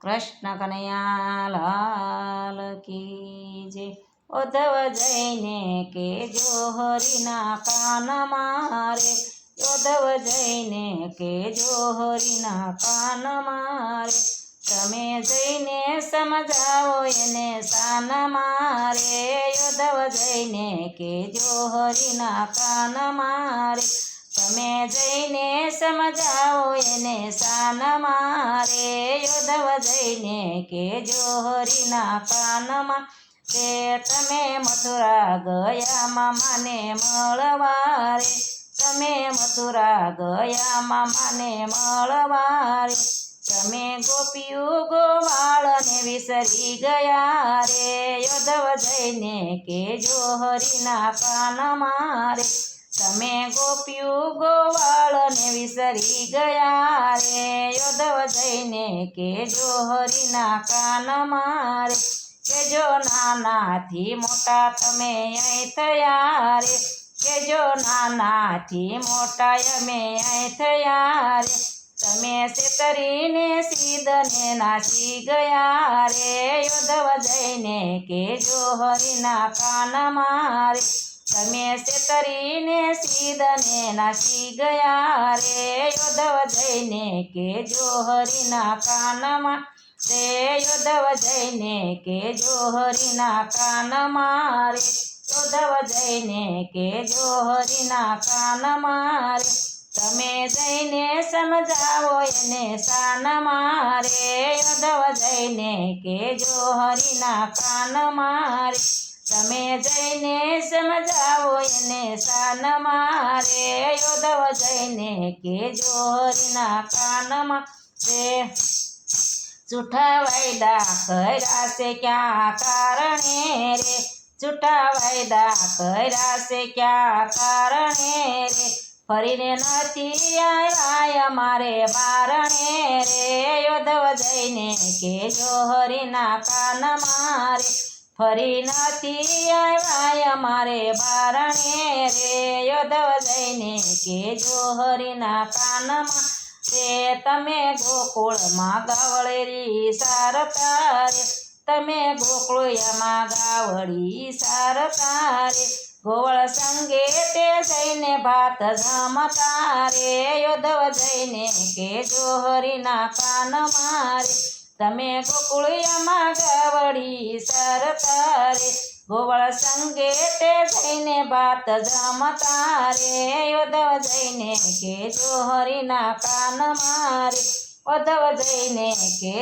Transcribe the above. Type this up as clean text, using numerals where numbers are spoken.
કૃષ્ણ કનૈયા લાલ કી જય। ઉદ્ધવ જઈને કેજો હરિના કાન મારે, ઉદ્ધવ જઈને કેજો હરિના કાન મારે, તમે જઈને સમજાવો એને શાન મારે, ઉદ્ધવ જઈને કેજો હરિના કાન મારે, તમે જઈને સમજાવો એને શાન મારે, ઉદ્ધવ જઈને કેજો હરિના કાનમાં કે તમે મથુરા ગયા મામાને મળવા રે, તમે મથુરા ગયા મામાને મળવા રે, તમે ગોપિયું ગોવાળને વિસરી ગયા રે, ઉદ્ધવ જઈને કેજો હરિના કાનમાં રે, તમે ગોપિયું ગોવાળને વિસરી ગયા રે, ઉદ્ધવ જઈને કેજો હરિના કાનમાં રે, કેજો નાનાથી મોટા તમે અહીં થયા રે, કેજો નાનાથી મોટા અમે અહીં થયા રે, તમે છેતરીને સીધને નાસી ગયા રે, ઉદ્ધવ જઈને કેજો હરિના કાનમાં રે, તમે છેતરીને સીધને નાસી ગયા રે, ઉદ્ધવ જઈને કેજો હરિના કાનમાં રે, ઉદ્ધવ જઈને કેજો હરિના કાનમાં રે, ઉદ્ધવ જઈને કેજો હરિના કાનમાં રે, તમે જઈને સમજાવો એને શાન મારે, ઉદ્ધવ જઈને કેજો હરિના કાનમાં રે, તમે જઈને સમજાવો એને શાન મારે, ઉદ્ધવ જઈને કેજો હરિના કાનમાં રે, જૂઠા વાયદા કર્યા છે ક્યાં કારણે રે, જૂઠા વાયદા કર્યા છે ક્યાં કારણે રે, ફરીને નથી આવ્યા અમારે બારણે રે, ઉદ્ધવ જઈને કેજો હરિના કાનમાં રે, ફરી નથી આવ્યા અમારે બારણે રે, ઉદ્ધવ જઈને કેજો હરિના કાનમાં રે, તમે ગોકુળમાં ગાવળેરી સારતા રે, તમે ગોકુળમાં ગાવડી સારતા રે, ગોવળ સંગે તે જઈને ભાત જમતા રે, ઉદ્ધવ જઈને કેજો હરિના કાનમાં રે, તમે ગોકુળિયામાં ગાવડી સરતા રે, ગોવળ સંગે તે જઈને ભાત જમતા રે, ઉદ્ધવ જઈને કેજો હરિના કાનમાં રે, ઉદ્ધવ જઈને કે